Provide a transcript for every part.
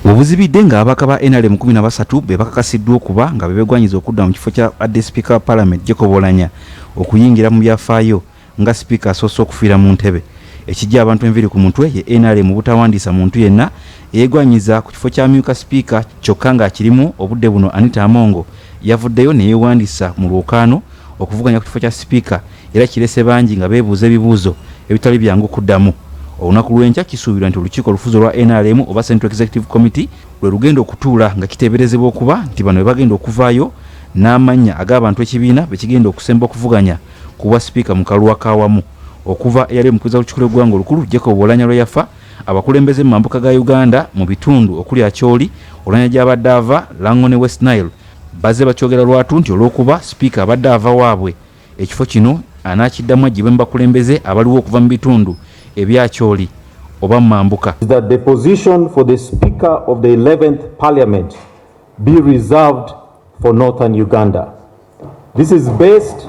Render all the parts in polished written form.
Obuzibidde nga ababaka ba NRM 13 be bakakasiddwa okuba nga bebegwanyiza okudda mu kifo kya adde Sipiika wa Parliament Jacob Oulanya okuyingira mu byafaayo nga Sipiika asoose okufiira mu ntebe. Ekijja abantu enviri ku mutwe ye NRM butawandiisa muntu yenna yeegwanyiza ku kifo kya myuka Sipiika kyokka nga akirimu obudde buno Anita Amongo yavuddeyo ne yeewandiisa mu lw'okutaano okuvuganya ku kifo kya Sipiika era kirese bangi nga beebuuza ebibuuzo ebitali byangu kuddamu. Olunaku lw'enkya kisuubirwa nti olukiiko olufuzi olwa NRM oba Central Executive Committee lwe lugenda okutuula nga kiteeberezebwa okuba nti bano bagenda okuvaayo n'amannya ag'abantu ekibiina be kigenda okusemba okuvuganya ku bwa Sipiika mu kalwa kawamu. Okuva eyali omukuza w'olukiiko lw'eggwanga olukulu Jacob Oulanya lwe yafa, abakulembeze mu Mambuka ga Uganda mu bitundu okuli Acholi, Olw'anya gy'abadde ava Lango ne West Nile bazze bakyogera lwatu nti olw'okuba Sipiika abadde ava Waabwe. Ekifo kino anaakiddamu agibwe mu bakulembeze abaliwo okuva mu bitundu ebya Acholi oba Mambuka. That the position for the Speaker of the 11th Parliament be reserved for Northern Uganda. This is based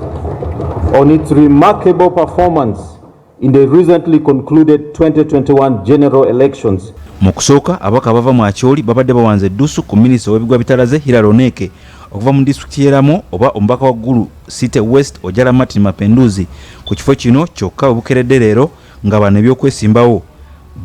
on its remarkable performance in the recently concluded 2021 general elections. Mu kusooka ababaka bava mu Acholi babadde bawanze eddusu ku minisita w'ebigwa bitalaze Hilaloneke okuva mu disitulikiti y'Eramu oba omubaka wa ggulu City West Ojala Martin Mapenduzi ku kifo kino kyokka obukeredde leero nga bano ebyokwesimbawo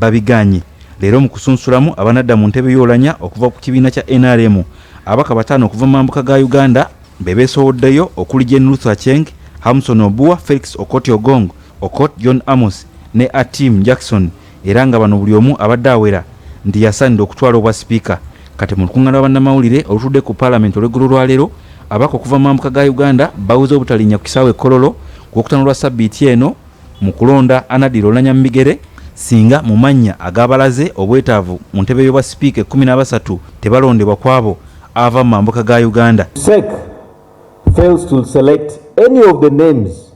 babiganye. Leero mu kusunsulamu abanadda mu ntebe y'Oulanya okuva ku kibiina kya NRM ababaka bataano okuva mu Mambuka ga Uganda be beesowoddeyo okuli Jane Ruth Acheng, Hamson Obua, Felix Okoti Ogongo, Okot John Amos ne Atim Jackson era nga bano buli omu abadde awera nti yasaanidde okutwala obwa Sipiika. Kati mu lukuŋŋaana lw'abannamawulire olutudde ku Parliament olw'eggulo lwa leero ababaka okuva mu Mambuka ga Uganda bawuze obutalinnya ku kisaawe Kololo gw'okutaano lwa ssabbiiti eno mu kulonda anadira Oulanya mu bigere singa mu mannya ag'abalaze obwetaavu mu ntebe y'obwa Sipiika 13 tebalondebwa kwabo ava mu Mambuka ga Uganda. SEC fails to select any of the names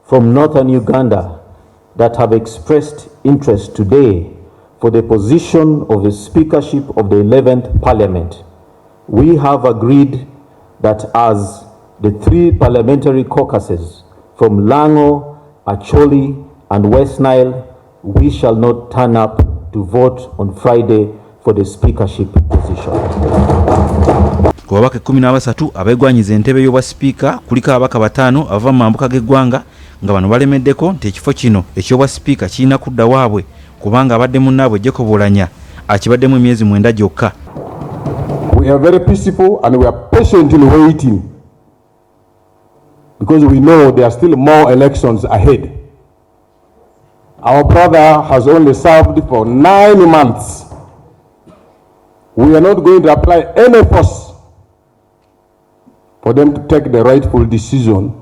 from Northern Uganda that have expressed interest today for the position of the Speakership of the 11th Parliament. We have agreed that as the three parliamentary caucuses from Lango, Acholi and West Nile, we shall not turn up to vote on Friday for the Speakership position. Ku babaka 13 abeegwanyiza entebe y'obwa Sipiika kuliko ababaka bataano ava mu Mambuka g'eggwanga nga bano balemeddeko nti ekifo kino eky'obwa Sipiika kirina kudda Waabwe kubanga abadde munnaabwe Jacob Oulanya akibaddemu emyezi 9 gyokka. We are very peaceful and we are patiently waiting because we know there are still more elections ahead. Our brother has only served for 9 months. We are not going to apply any force for them to take the rightful decision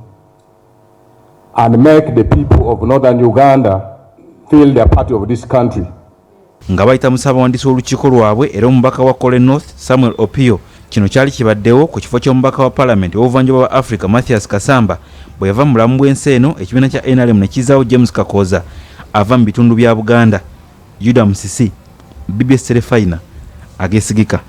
and make the people of Northern Uganda feel they are part of this country. Nga bayita musaabawandiisi w'olukiiko lwabwe era omubaka wa Kole North Samuel Opio kino kyali kibaddewo ku kifo ky'omubaka wa Parliament w'obuvanjuba bwa Africa Mathias Kasamba bwe yava mu bulamu bw'ensi eno ekibiina kya NRM ne kizaawo James Kakooza ava mu bitundu bya Buganda. Judah Musisi, BBS Telefaina, ageesigika.